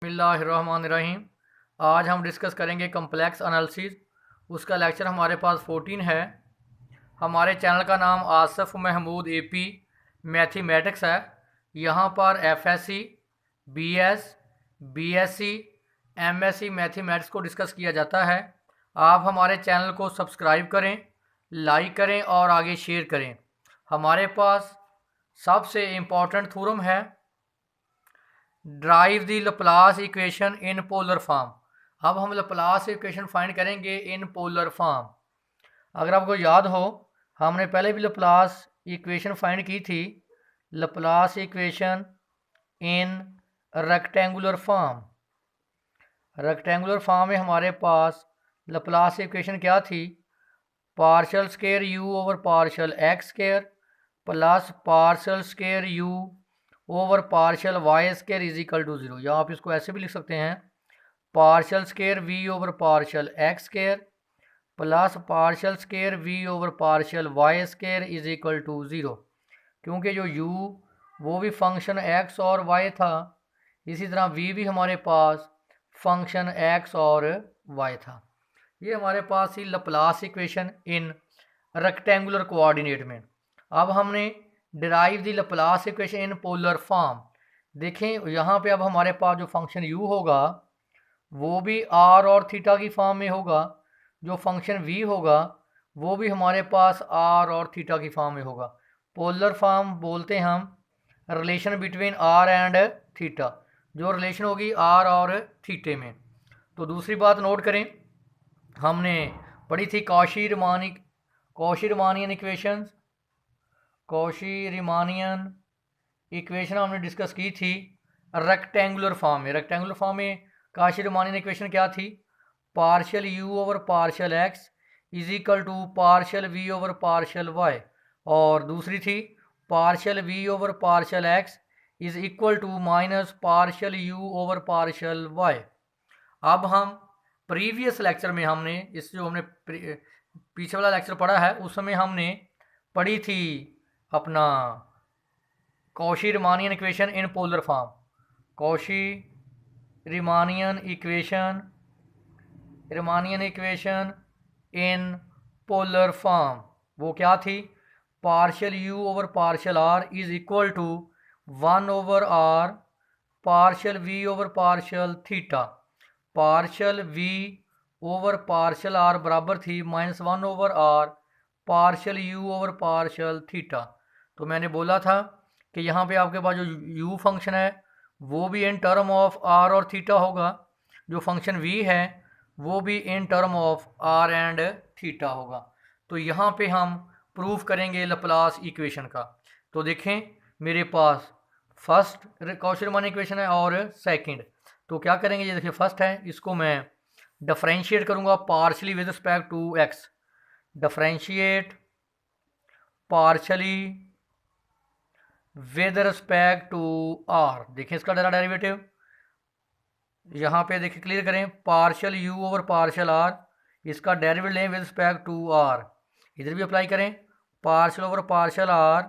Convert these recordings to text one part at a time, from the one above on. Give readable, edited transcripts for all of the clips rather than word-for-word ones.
बिस्मिल्लाहिर्रहमानिर्रहीम। आज हम डिस्कस करेंगे कम्प्लेक्स एनालिसिस। उसका लेक्चर हमारे पास 14 है। हमारे चैनल का नाम आसिफ महमूद एपी मैथमेटिक्स है। यहाँ पर FSc, BS, BSc, MSc mathematics को डिस्कस किया जाता है। आप हमारे चैनल को सब्सक्राइब करें, लाइक करें और आगे शेयर करें। हमारे पास सबसे इम्पोर्टेंट थ्योरम है drive the Laplace equation in polar form. अब हम लप्लास इक्वेशन फाइंड करेंगे इन पोलर फॉर्म। अगर आपको याद हो, हमने पहले भी लप्लास इक्वेशन फाइंड की थी। Laplace equation in rectangular form. Rectangular form में हमारे पास लप्लास इक्वेशन क्या थी? Partial square u over partial x square plus partial square u over partial y square is equal to 0। या आप इसको ऐसे भी लिख सकते हैं, partial square v over partial x square plus partial square v over partial y square is equal to 0। क्योंकि जो u वो भी फंक्शन x और y था, इसी तरह v भी हमारे पास फंक्शन x और y था। ये हमारे पास ही Laplace equation in rectangular coordinate में। अब हमने derive the Laplace equation in polar form. देखें यहाँ पे अब हमारे पास जो फंक्शन u होगा वो भी r और थीटा की फॉर्म में होगा। जो फंक्शन v होगा वो भी हमारे पास r और थीटा की फॉर्म में होगा। पोलर फॉर्म बोलते हैं हम relation between r and theta, जो रिलेशन होगी r और थीटे में। तो दूसरी बात नोट करें, हमने पढ़ी थी कॉशी-रीमानियन इक्वेशंस। कॉशी-रीमानियन इक्वेशन हमने डिस्कस की थी रेक्टेंगुलर फॉर्म में। रेक्टेंगुलर फॉर्म में कॉशी-रीमानियन इक्वेशन क्या थी? Partial u over partial x is equal to partial v over partial y, और दूसरी थी partial v over partial x is equal to minus partial u over partial y. अब हम previous lecture में हमने जो हमने पीछे वाला लेक्चर पढ़ा है उसमें हमने पढ़ी थी अपना Cauchy Riemannian equation in polar form. Cauchy Riemannian equation in polar form वो क्या थी? Partial u over partial r is equal to 1 over r partial v over partial theta. Partial v over partial r बराबर थी -1 over r partial u over partial theta. तो मैंने बोला था कि यहाँ पे आपके पास जो u फंक्शन है वो भी इन टर्म ऑफ r और थीटा होगा, जो फंक्शन v है वो भी in term of r and theta होगा। तो यहाँ पे हम प्रूफ करेंगे लप्लास इक्वेशन का। तो देखें मेरे पास फर्स्ट कॉशी-रीमान इक्वेशन है और सेकंड। तो क्या करेंगे, ये देखिए फर्स्ट है, इसको मैं डिफरेंशिएट करूँगा partially with respect to x। Differentiate partially with respect to r। देखिए इसका डेरिवेटिव यहाँ पे देखिए क्लियर करें, partial u over partial r, इसका डेरिवेटिव लें विद रिस्पेक्ट टू r। इधर भी अप्लाई करें, partial over partial r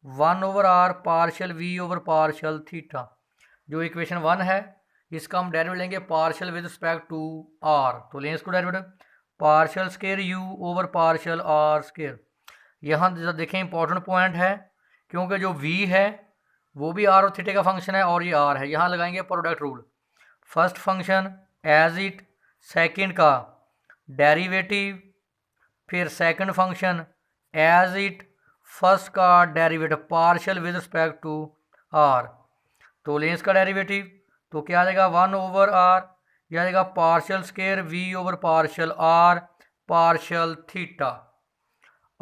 1 over r partial v over partial theta. जो इक्वेशन 1 है इसका हम डेरिवेटिव लेंगे partial with respect to r। तो लें इसको derivative partial square u over partial r square. यहाँ देखें इंपॉर्टेंट पॉइंट है, क्योंकि जो v है वो भी r और थीटे का फंक्शन है और ये r है। यहाँ लगाएंगे product rule, first function as it, second का डेरिवेटिव, फिर second function as it, first का derivative partial with respect to r। तो लें इसका डेरिवेटिव, तो क्या आ जाएगा 1 ओवर r, यह आ जाएगा partial square v over partial r partial theta.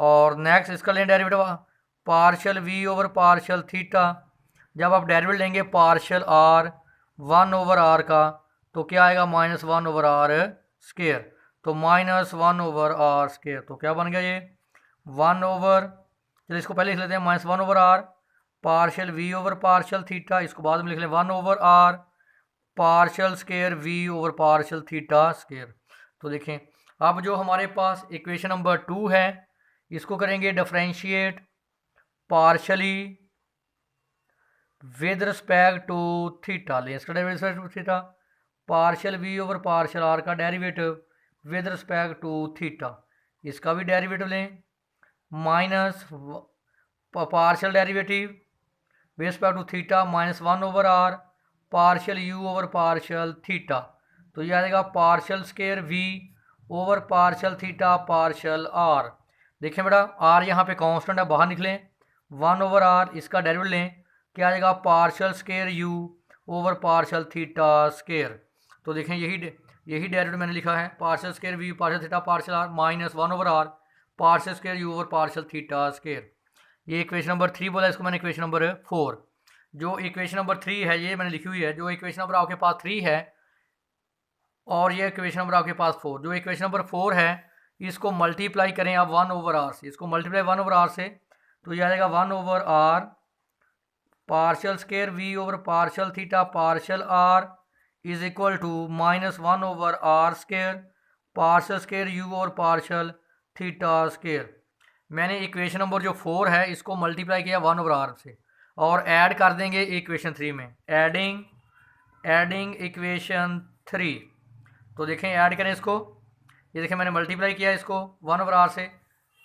और नेक्स्ट इसका लें derivative partial v over partial theta. जब आप डेरिवेटिव लेंगे पार्शियल r 1 ओवर r का, तो क्या आएगा -1 ओवर r स्क्वायर। तो -1 ओवर r स्क्वायर, तो क्या बन गया ये 1 ओवर, चलिए इसको पहले लिख लेते हैं -1 over r partial v over partial theta, इसको बाद में लिख लें 1 over r partial square v over partial theta square. तो देखें अब जो हमारे पास इक्वेशन नंबर 2 है इसको करेंगे differentiate partially with respect to theta लें इसका derivative to theta, partial v over partial r का derivative with respect to theta, इसका भी डेरिवेटिव लें, minus partial derivative with respect to theta minus 1 over r partial u over partial theta, तो ये आ जाएगा partial square v over partial theta partial r. देखें बेटा आर यहाँ पे कांस्टेंट है, बाहर निकलें, 1 ओवर आर इसका डेरिवेटिव लें, क्या आ जाएगा partial square u over partial theta square. तो देखें यही डेरिवेटिव मैंने लिखा है, partial square v partial theta partial r minus 1 over r partial square u over partial theta square. ये इक्वेशन नंबर 3 बोला, इसको मैंने इक्वेशन नंबर 4। जो इक्वेशन नंबर 3 है ये मैंने लिखी हुई है, जो इक्वेशन नंबर आपके पास 3 है और ये इक्वेशन नंबर आपके पास 4, जो इक्वेशन नंबर 4 है इसको मल्टीप्लाई करें आप 1 ओवर आर से, इसको मल्टीप्लाई 1 ओवर आर से, तो ये आ जाएगा 1 over r partial square v over partial theta partial r is equal to minus 1 over r square partial square u over partial theta square. मैंने इक्वेशन नंबर जो 4 है इसको मल्टीप्लाई किया 1 ओवर आर से और ऐड कर देंगे इक्वेशन 3 में, एडिंग इक्वेशन 3। तो देखें ऐड करें इसको, ये देखें मैंने मल्टीप्लाई किया इसको 1 ओवर आर से,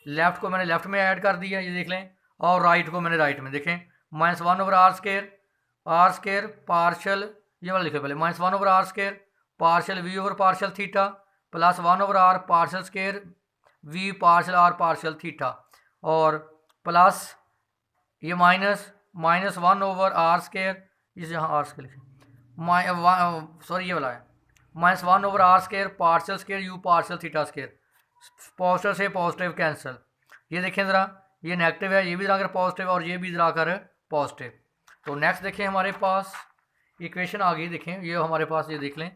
लेफ़्ट को मैंने लेफ़्ट में ऐड कर दिया, ये देख लें, और राइट को मैंने राइट में, देखें minus 1 over r square partial, ये वाला लिखे पहले, minus 1 over r square partial v over partial theta plus 1 over r partial square v partial r partial theta, और प्लस ये माइनस 1 ओवर आर स्केयर, इस यहाँ आर स्केयर लिखे, sorry ये वाला है, minus 1 over r square partial square u partial theta square, positive से positive cancel, ये देखें ज़रा ये नेगेटिव है, ये भी इधर आकर पॉजिटिव और ये भी इधर आकर पॉजिटिव। तो नेक्स्ट देखें हमारे पास इक्वेशन आ गई, देखें ये हमारे पास, ये देख लें,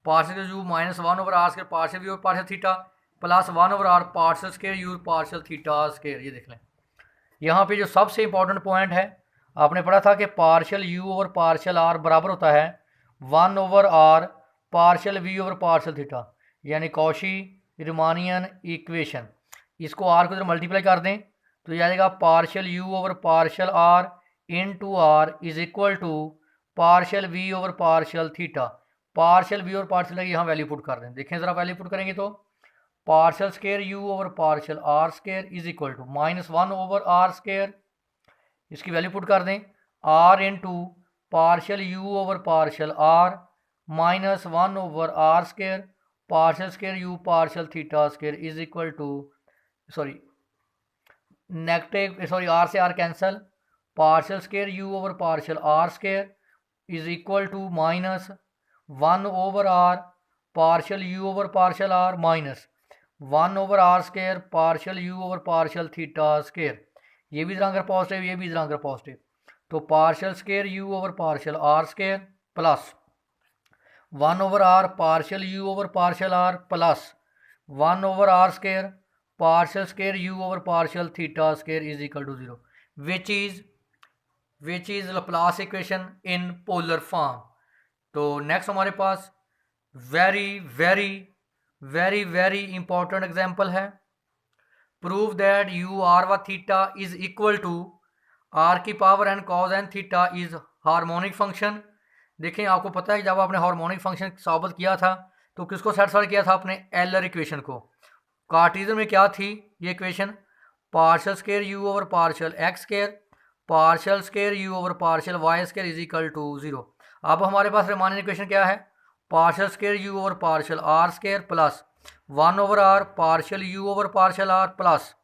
partial u minus 1 over r square partial u partial theta plus 1 over r partial square u partial theta square. ये देख लें यहाँ पे जो सबसे इंपॉर्टेंट पॉइंट है, आपने पढ़ा था कि partial u over partial r बराबर होता है 1 over r partial v over partial theta, यानी कॉशी रीमानियन इक्वेशन। इसको आर को इधर मल्टीप्लाई कर दें तो ये आ जाएगा partial u over partial r into r is equal to partial v over partial theta, partial v over partial यहाँ वैल्यू पुट कर दें, देखें ज़रा वैल्यू पुट करेंगे तो partial square u over partial r square is equal to minus 1 over r square, इसकी value put कर दें r into partial u over partial r minus 1 over r square partial square u partial theta square is equal to, sorry negative, sorry r से r cancel, partial square u over partial r square is equal to minus 1 over r partial u over partial r minus 1 over r square partial u over partial theta square, ये भी इधर आकर positive, ये भी इधर आकर positive, तो partial square u over partial r square plus 1 over r partial u over partial r plus 1 over r square partial square u over partial theta square is equal to 0, which is Laplace equation in polar form. तो next हमारे पास very very very very important example है, prove that u r व theta is equal to r की power n cos n theta is harmonic function. देखें आपको पता है जब आपने हार्मोनिक फंक्शन साबित किया था तो किसको सेटिस्फाई किया था, अपने एलर इक्वेशन को। कार्टेशियन में क्या थी ये equation, partial square u over partial x square partial square u over partial y square is equal to 0। अब हमारे पास रीमानियन इक्वेशन क्या है, partial square u over partial r square plus 1 over r partial u over partial r plus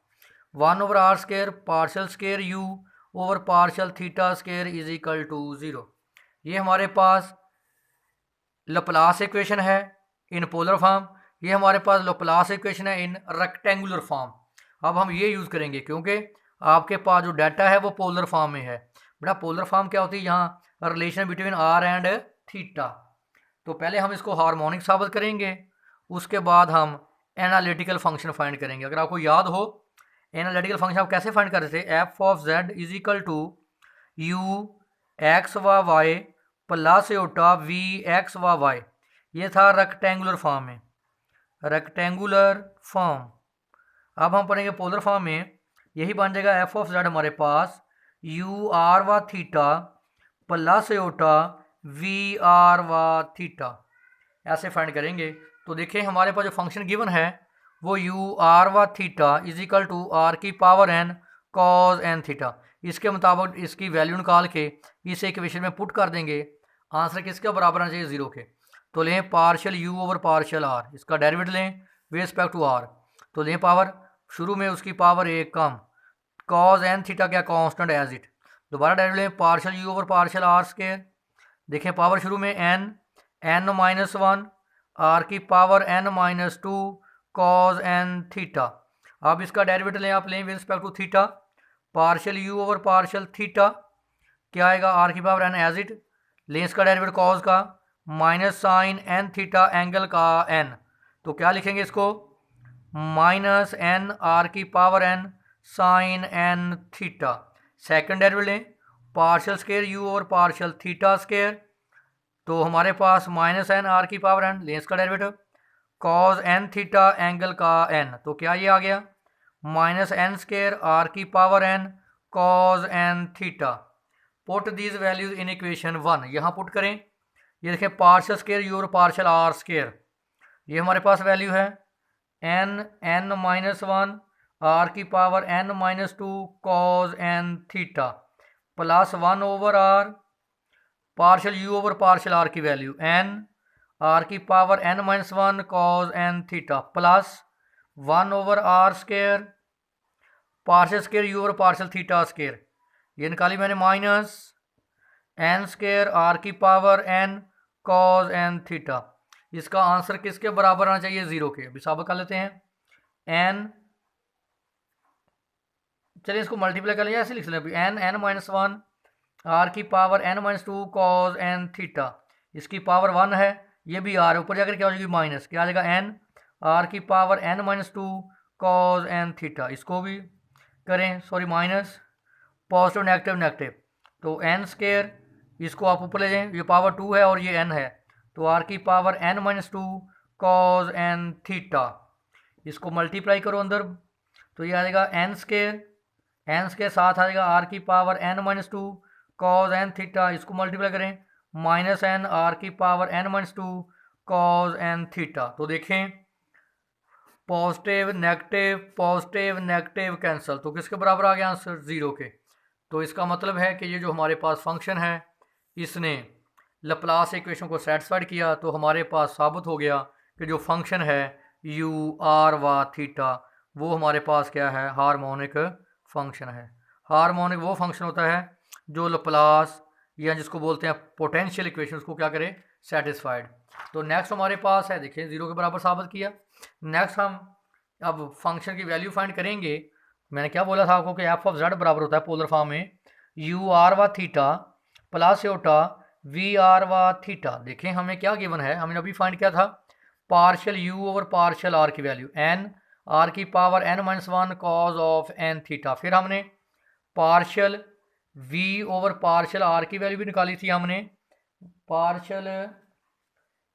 1 over r square partial square u over partial theta square is equal to 0। ये हमारे पास Laplace equation है इन polar form, ये हमारे पास Laplace equation है इन rectangular form. अब हम ये use करेंगे क्योंकि आपके पास जो डाटा है वो पोलर फॉर्म में है। बेटा पोलर फॉर्म क्या होती है, यहाँ relation between r and theta. तो पहले हम इसको हार्मोनिक साबित करेंगे, उसके बाद हम एनालिटिकल फंक्शन फाइंड करेंगे। अगर आपको याद हो एनालिटिकल फंक्शन आप कैसे फाइंड करते थे, f of z is equal to u x व y plus iota v x व वाई, ये था रेक्टेंगुलर फॉर्म में, रेक्टेंगुलर फॉर्म। अब हम पढ़ेंगे पोलर फॉर्म में, यही बन जाएगा एफ ऑफ जेड हमारे पास यू आर व theta plus iota v r व थीटा, ऐसे फाइंड करेंगे। तो देखिए हमारे पास जो फंक्शन गिवन है वो यू आर व theta is equal to r की power n cos n theta. इसके मुताबिक इसकी वैल्यू निकाल के इस इक्वेशन में पुट कर देंगे। आंसर किसके बराबर आना चाहिए? ज़ीरो के। तो लें partial u over partial r, इसका डेरिवेटिव लें विद रिस्पेक्ट टू आर। तो लें पावर, शुरू में उसकी पावर एक कम, कॉज एन थीटा क्या कांस्टेंट एज इट। दोबारा डेरिवेटिव लें partial u over partial r square. देखें पावर शुरू में n, n minus one, r की power n minus two cos n theta. अब इसका डेरिवेटिव लें आप, लें with respect to theta, partial u over partial theta क्या आएगा? आर की पावर एन एज इट। लें इसका डेरिवेटिव कॉज का, minus sine n theta angle का एन। तो क्या लिखेंगे इसको? माइनस एन आर की power n sine n theta. Second derivative लें partial square u over partial theta square. तो हमारे पास माइनस एन आर की पावर एन, लें इसका derivative cos n theta angle का एन। तो क्या ये आ गया? माइनस एन स्क्वायर आर की power n cos n theta. Put these values in equation one, यहाँ पुट करें। ये देखें पार्शियल स्क्वायर यू और पार्शियल आर स्क्वायर, ये हमारे पास वैल्यू है n, n minus one r की power n minus two cos n theta plus one over r partial u over partial r की वैल्यू एन आर की power n minus one cos n theta plus one over r square partial square u over partial theta square. ये निकाली मैंने minus n square r की power n cos n theta. इसका answer किसके बराबर आना चाहिए? ज़ीरो के। अभी साबित कर लेते हैं। एन, चलिए इसको मल्टीप्लाई कर लिया, ऐसे लिख लें अभी, n, n minus one r की power n minus two cos n theta. इसकी पावर वन है, ये भी आर, ऊपर जाकर क्या हो जाएगी? माइनस, क्या आ जाएगा? एन आर की power n minus two cos n theta. इसको भी करें, sorry minus, positive negative negative, तो एन स्क्वायर, इसको आप ऊपर ले जाएं, ये पावर टू है और ये एन है, तो आर की power n minus two cos n theta. इसको मल्टीप्लाई करो अंदर, तो ये आ जाएगा एन स्क्वायर, एन के साथ आ जाएगा आर की power n minus two cos n theta. इसको मल्टीप्लाई करें, माइनस एन आर की power n minus two cos n theta. तो देखें पॉजिटिव नेगेटिव कैंसिल, तो किसके बराबर आ गया आंसर? ज़ीरो के। तो इसका मतलब है कि ये जो हमारे पास फंक्शन है इसने लप्लास इक्वेशन को सेटिस्फाइड किया। तो हमारे पास साबित हो गया कि जो फंक्शन है यू आर व थीटा वो हमारे पास क्या है? हार्मोनिक फंक्शन है। हार्मोनिक वो फंक्शन होता है जो लप्लास या जिसको बोलते हैं पोटेंशियल इक्वेशन, उसको क्या करे? सेटिस्फाइड। तो नेक्स्ट हमारे पास है, देखिए ज़ीरो के बराबर साबित किया। नेक्स्ट हम अब फंक्शन की वैल्यू फाइंड करेंगे। मैंने क्या बोला था आपको कि एफ ऑफ जेड बराबर होता है पोलर फॉर्म में यू आर व theta plus iota v r व थीटा। देखें हमें क्या गिवन है, हमने अभी फाइंड किया था partial u over partial r की वैल्यू एन आर की power n minus one cos of n theta. फिर हमने partial v over partial r की वैल्यू भी निकाली थी, हमने partial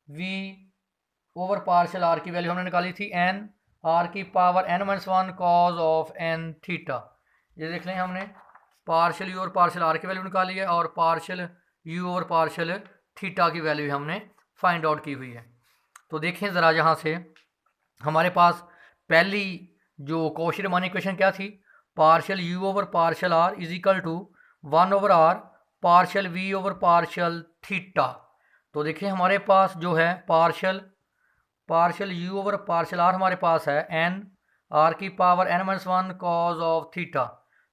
v over partial r की वैल्यू हमने निकाली थी एन आर की power n minus one cos of n theta. ये देख लें हमने partial u over partial r की वैल्यू निकाली है और partial u over partial theta की वैल्यू हमने फाइंड आउट की हुई है। तो देखें ज़रा यहाँ से हमारे पास पहली जो कॉशी-रीमान इक्वेशन क्या थी? Partial u over partial r is equal to one over r partial v over partial theta. तो देखिए हमारे पास जो है partial u over partial r हमारे पास है एन आर की power n minus one cos of theta.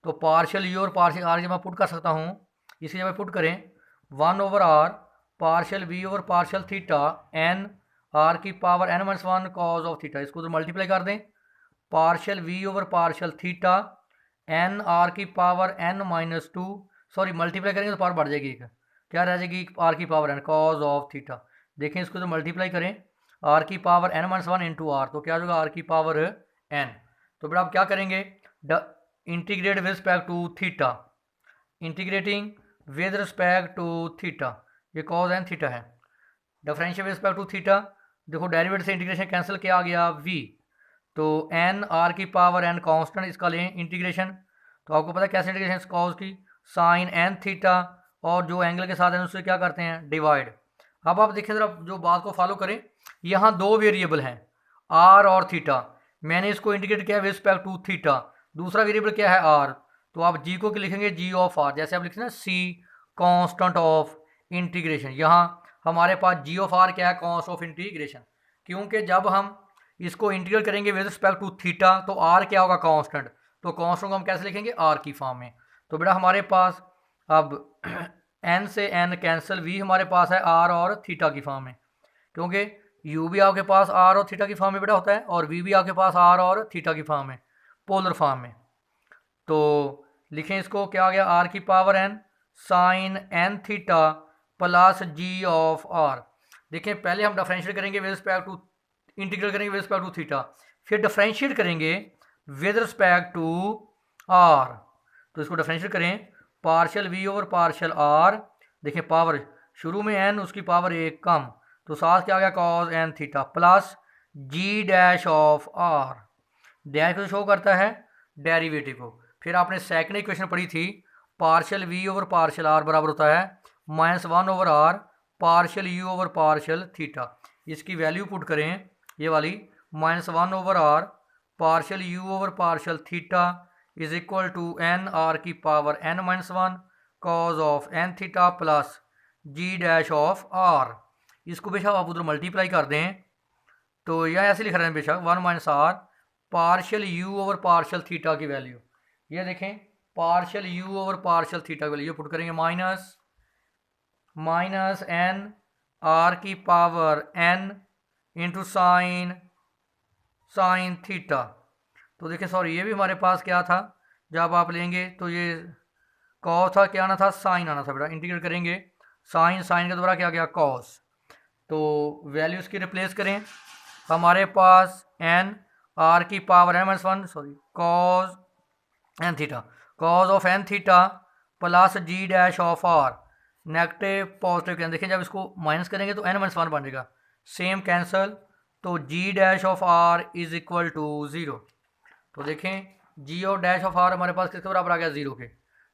तो पार्शियल यू और पार्शियल आर जब मैं पुट कर सकता हूँ, इसे जब पुट करें one over r partial v over partial theta n r की power n minus one cos of theta. इसको तो मल्टीप्लाई कर दें, partial v over partial theta n r की power n minus two, sorry multiply करेंगे तो power बढ़ जाएगी, क्या रह जाएगी? आर की power n cos of theta. देखें इसको तो मल्टीप्लाई करें आर की power n minus one into r, तो क्या होगा? आर की पावर एन। तो बेटा आप क्या करेंगे? Integrate with respect to theta, integrating with respect to theta, ये कॉज एन थीटा है। Differential with respect to theta, देखो डेरिवेटिव से इंटीग्रेशन कैंसिल किया आ गया वी, तो एन आर की पावर एन कांस्टेंट, इसका लें इंटीग्रेशन। तो आपको पता है कैसे इंटीग्रेशन कॉज की? साइन एन थीटा और जो एंगल के साथ है उससे क्या करते हैं, डिवाइड। अब आप देखें ज़रा, जो बात को फॉलो करें, यहाँ दो वेरिएबल हैं आर और थीटा, मैंने इसको इंडिकेट किया विद रिस्पेक्ट टू थीटा, दूसरा वेरिएबल क्या है आर, तो आप जी को लिखेंगे जी ऑफ आर, जैसे आप लिखते हैं ना सी कांस्टेंट ऑफ इंटीग्रेशन, यहाँ हमारे पास जी ऑफ आर क्या है, कांस्टेंट ऑफ इंटीग्रेशन, क्योंकि जब हम इसको इंटीग्रेट करेंगे विद रिस्पेक्ट टू थीटा तो आर क्या होगा, कांस्टेंट, तो कांस्टेंट को हम कैसे लिखेंगे, आर की फॉर्म में। तो बेटा हमारे पास अब एन से एन कैंसिल, वी हमारे पास है आर और थीटा की फॉर्म में, क्योंकि यू भी आपके पास आर और थीटा की फॉर्म में बेटा होता है, और वी भी आपके पास आर और थीटा की फॉर्म में, पोलर फॉर्म में। तो लिखें इसको, क्या आ गया, आर की power n sine n theta plus g of r. देखें पहले हम डिफरेंशिएट करेंगे विद रिस्पेक्ट टू, इंटीग्रल करेंगे विद रिस्पेक्ट टू थीटा, फिर डिफरेंशिएट करेंगे विद रिस्पेक्ट टू आर। तो इसको डिफरेंशिएट करें, partial v over partial r, देखिए पावर शुरू में एन, उसकी पावर एक कम, तो साथ क्या आ गया, cos n theta plus g dash of r, dash को शो करता है डेरिवेटिव को। फिर आपने सेकंड इक्वेशन पढ़ी थी, partial v over partial r बराबर होता है -1 over r partial u over partial theta. इसकी वैल्यू पुट करें, ये वाली -1 over r partial u over partial theta is equal to n r की power n-1 cos of n theta plus g dash of r. इसको बेशक आप उधर multiply कर दें तो यह ऐसे लिख रहे हैं बेशक 1 - r partial u over partial theta की वैल्यू, ये देखें partial u over partial theta की वैल्यू पुट करेंगे माइनस एन आर की power n into sine theta. तो देखिए सॉरी, ये भी हमारे पास क्या था, जब आप लेंगे तो ये कॉस था, क्या आना था, साइन आना था बेटा, इंटीग्रेट करेंगे साइन के द्वारा क्या गया, कॉस। तो वैल्यू इसकी रिप्लेस करें, हमारे पास एन आर की power n-1 sorry cos n theta, cos of n theta plus g dash of r, negative positive cancel, देखिए जब इसको माइनस करेंगे तो n-1 बन जाएगा, सेम कैंसिल, तो g dash of r is equal to 0। तो देखें जी और डैश ऑफ आर हमारे पास किसके बराबर आ गया, 0 के,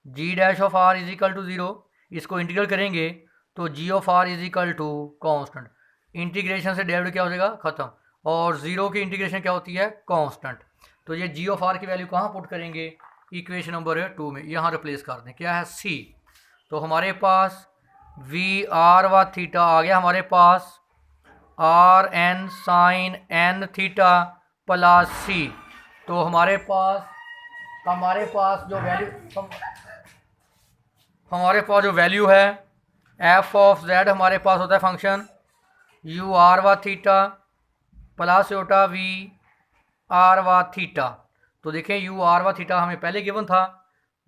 g dash of r is equal to 0, इसको इंटीग्रेट करेंगे तो g of r is equal to constant, integration से डेरिवेटिव क्या हो जाएगा, खत्म, और 0 की इंटीग्रेशन क्या होती है, कांस्टेंट। तो ये जी ऑफ आर की वैल्यू कहाँ पुट करेंगे, इक्वेशन नंबर 2 में, यहाँ रिप्लेस कर दें, क्या है, सी। तो हमारे पास वी आर व थीटा आ गया हमारे पास r n sine n theta plus c. तो हमारे पास जो वैल्यू है एफ ऑफ जेड, हमारे पास होता है फंक्शन यू आर व theta plus iota v r व थीटा। तो देखें यू आर व थीटा हमें पहले गिवन था,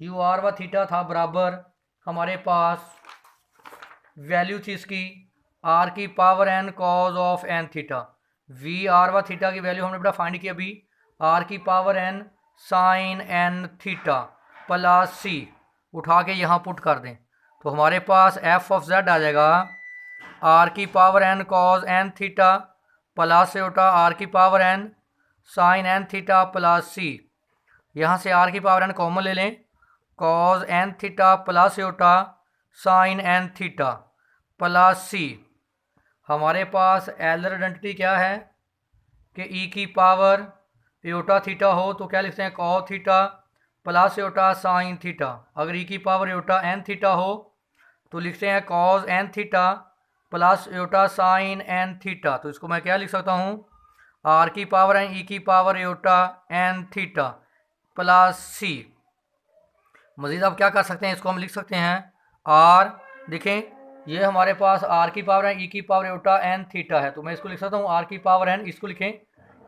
यू आर व थीटा था बराबर, हमारे पास वैल्यू थी इसकी आर की power n cos of n theta, v r व थीटा की वैल्यू हमने बेटा फाइंड की अभी, आर की power n sine n theta plus c, उठा के यहाँ पुट कर दें, तो हमारे पास एफ ऑफ जेड आ जाएगा आर की power n cos n theta plus से उठा आर की power n sine n theta plus c, यहाँ से आर की पावर एन कॉमन ले लें, कॉज एन थीटा प्लस से उठा साइन एन थीटा प्लस सी। हमारे पास एलर आइडेंटिटी क्या है कि ई की पावर एटा थीटा हो तो क्या लिखते हैं, cos theta plus iota sine theta, अगर ई की पावर एटा एन थीटा हो तो लिखते हैं cos n theta plus iota sign n theta. तो इसको मैं क्या लिख सकता हूँ, आर की पावर एन ई की पावर एटा एन थीटा प्लस सी। मज़ीद आप क्या कर सकते हैं, इसको हम लिख सकते हैं आर, देखें ये हमारे पास आर की पावर एन ई की पावर एटा एन थीटा है, तो मैं इसको लिख सकता हूँ आर की पावर एन, इसको लिखें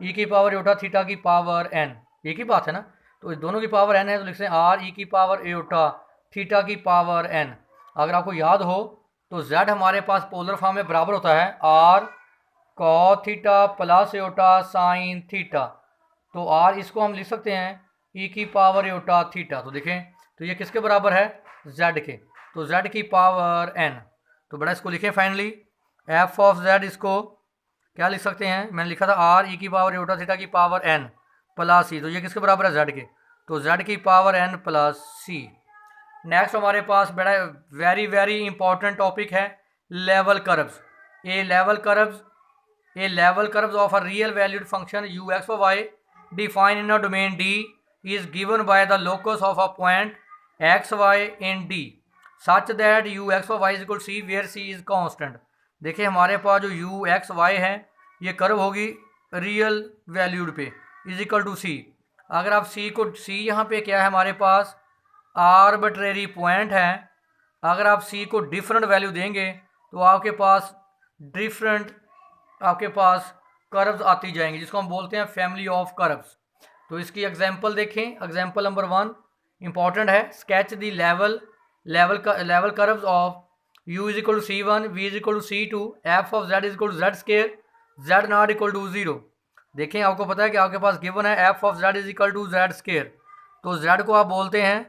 ई की पावर एटा थीटा की पावर एन, एक ही बात है ना, तो इस दोनों की पावर एन है तो लिखते हैं आर ई की पावर एटा थीटा की पावर एन। अगर आपको याद हो तो जेड हमारे पास पोलर फॉर्म में बराबर होता है are cos theta plus iota sign theta, तो आर इसको हम लिख सकते हैं ई की पावर एटा थीटा। तो देखें तो ये किसके बराबर है, जेड के, तो जेड की पावर एन। तो बड़ा इसको लिखें फाइनली एफ ऑफ जेड, इसको क्या लिख सकते हैं, मैंने लिखा था आर ई की पावर एटा थीटा की पावर एन प्लस सी, तो ये किसके बराबर है, जेड के, तो जेड की power n plus c. Next हमारे पास बड़ा वेरी वेरी इंपॉर्टेंट टॉपिक है level curves. A level curves of a real valued function u x और y defined in a domain d is given by the locus of a point x y in d such that u x और y is equal c where c is constant. देखिए हमारे पास जो you x Y है ये curve होगी real valued पे is equal to सी। अगर आप सी यहाँ पे क्या है हमारे पास आर्बिट्रेरी पॉइंट है, अगर आप सी को डिफरेंट वैल्यू देंगे तो आपके पास डिफरेंट कर्व्स आती जाएंगी जिसको हम बोलते हैं फैमिली ऑफ कर्व्स। तो इसकी एग्जांपल देखें। एग्जांपल नंबर 1 इंपॉर्टेंट है, sketch the level curves of u is equal to c1, v is equal to c2, f of z is equal to z square, z not equal to 0। देखें आपको पता है कि आपके पास given है f of z is equal to z square, तो z को आप बोलते हैं